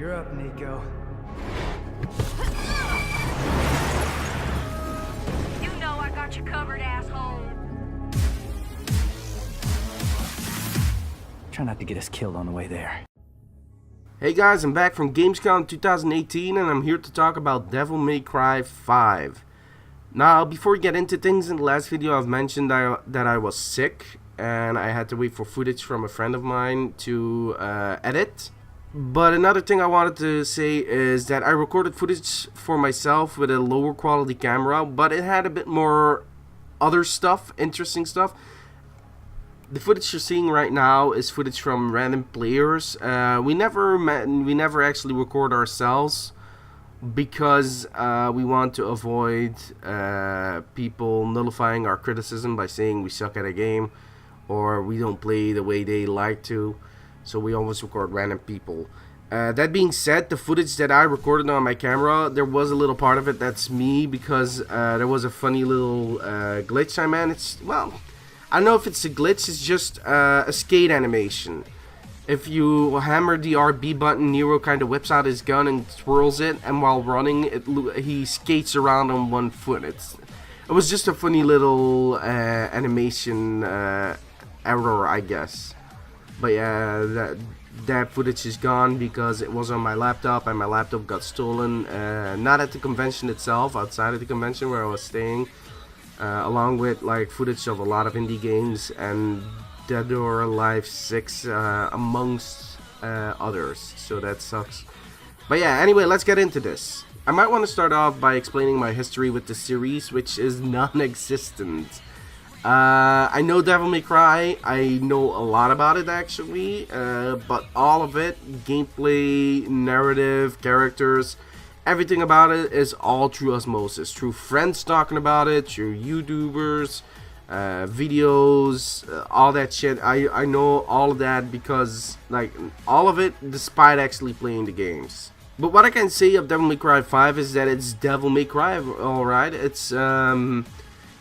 You're up, Nico. You know I got you covered, asshole. Try not to get us killed on the way there. Hey guys, I'm back from Gamescom 2018 and I'm here to talk about Devil May Cry 5. Now, before we get into things, in the last video I've mentioned that I was sick and I had to wait for footage from a friend of mine to edit. But another thing I wanted to say is that I recorded footage for myself with a lower quality camera, but it had a bit more other stuff, interesting stuff. The footage you're seeing right now is footage from random players. We never actually record ourselves because we want to avoid people nullifying our criticism by saying we suck at a game or we don't play the way they like to. So we always record random people. That being said, the footage that I recorded on my camera, there was a little part of it that's me because there was a funny little glitch I managed. Well, I don't know if it's a glitch, it's just a skate animation. If you hammer the RB button, Nero kind of whips out his gun and twirls it, and while running, he skates around on one foot. It was just a funny little animation error, I guess. But yeah, that footage is gone because it was on my laptop and my laptop got stolen. Not at the convention itself, outside of the convention where I was staying. Along with like footage of a lot of indie games and Dead or Alive 6 amongst others. So that sucks. But yeah, anyway, let's get into this. I might want to start off by explaining my history with the series, which is non-existent. I know Devil May Cry, I know a lot about it actually, but all of it, gameplay, narrative, characters, everything about it is all through osmosis, through friends talking about it, through YouTubers, videos, all that shit. I know all of that because, like, all of it despite actually playing the games. But what I can say of Devil May Cry 5 is that it's Devil May Cry, alright. It's,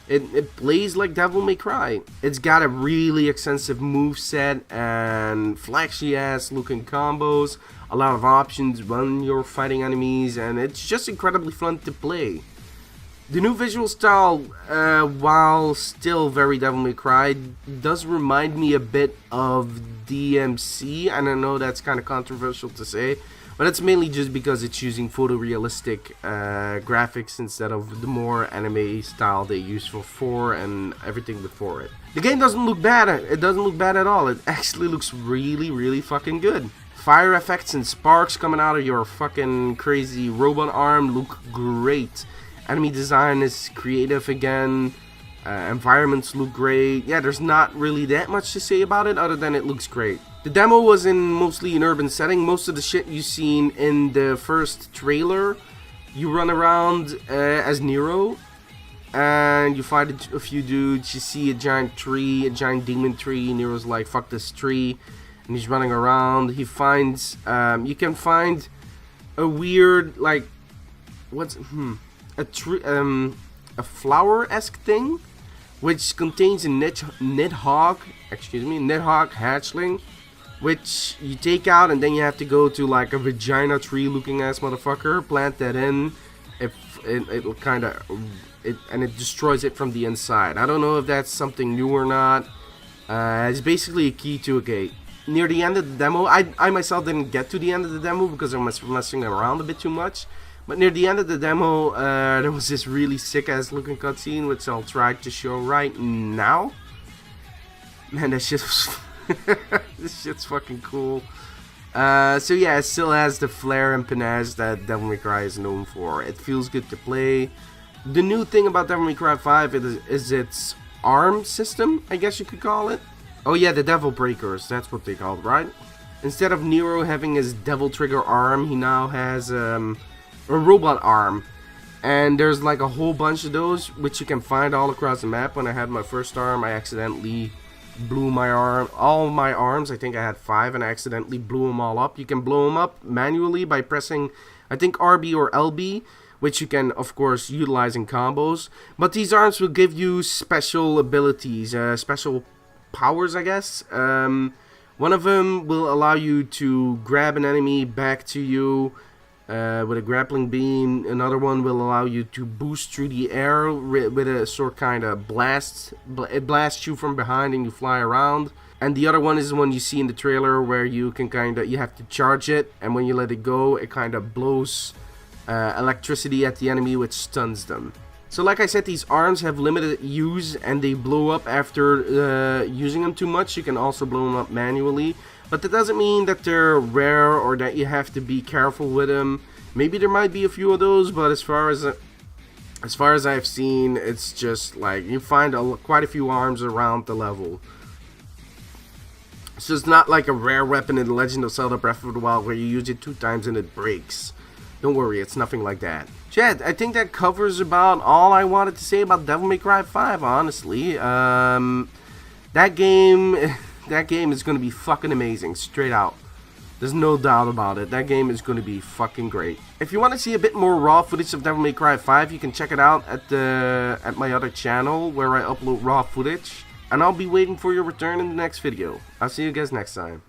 It plays like Devil May Cry. It's got a really extensive moveset and flashy ass looking combos, a lot of options when you're fighting enemies, and it's just incredibly fun to play. The new visual style, while still very Devil May Cry, does remind me a bit of DMC, and I know that's kind of controversial to say, but it's mainly just because it's using photorealistic graphics instead of the more anime style they used for 4 and everything before it. The game doesn't look bad. It doesn't look bad at all. It actually looks really, really fucking good. Fire effects and sparks coming out of your fucking crazy robot arm look great. Enemy design is creative again. Environments look great. Yeah, there's not really that much to say about it other than it looks great. The demo was mostly an urban setting. Most of the shit you've seen in the first trailer, you run around as Nero and you fight a few dudes. You see a giant tree, a giant demon tree. Nero's like, fuck this tree, and he's running around. He finds, you can find a weird, like, what's, a flower-esque thing, which contains a nidhogg hatchling, which you take out and then you have to go to like a vagina tree looking ass motherfucker, plant that in, it'll kind of, and it destroys it from the inside. I don't know if that's something new or not. It's basically a key to a gate. Near the end of the demo, I myself didn't get to the end of the demo because I was messing around a bit too much. But near the end of the demo, there was this really sick ass looking cutscene, which I'll try to show right now. Man, that shit was this shit's fucking cool. So yeah, it still has the flair and panache that Devil May Cry is known for. It feels good to play. The new thing about Devil May Cry 5 is its arm system, I guess you could call it. Oh yeah, the Devil Breakers, that's what they called, right? Instead of Nero having his Devil Trigger arm, he now has a robot arm. And there's like a whole bunch of those, which you can find all across the map. When I had my first arm, I accidentally blew my arm, all my arms. I think I had 5 and I accidentally blew them all up. You can blow them up manually by pressing, I think, RB or LB, which you can of course utilize in combos. But these arms will give you special abilities, special powers, I guess, One of them will allow you to grab an enemy back to you with a grappling beam. Another one will allow you to boost through the air with a sort kind of blast. It blasts you from behind and you fly around. And the other one is the one you see in the trailer where you can you have to charge it, and when you let it go, it kind of blows electricity at the enemy, which stuns them. So like I said, these arms have limited use and they blow up after using them too much. You can also blow them up manually, but that doesn't mean that they're rare or that you have to be careful with them. Maybe there might be a few of those, but as far as I've seen, it's just like you find quite a few arms around the level. So it's not like a rare weapon in The Legend of Zelda Breath of the Wild where you use it 2 times and it breaks. Don't worry, it's nothing like that. Chat, I think that covers about all I wanted to say about Devil May Cry 5, honestly. That game is going to be fucking amazing, straight out. There's no doubt about it. That game is going to be fucking great. If you want to see a bit more raw footage of Devil May Cry 5, you can check it out at my other channel where I upload raw footage. And I'll be waiting for your return in the next video. I'll see you guys next time.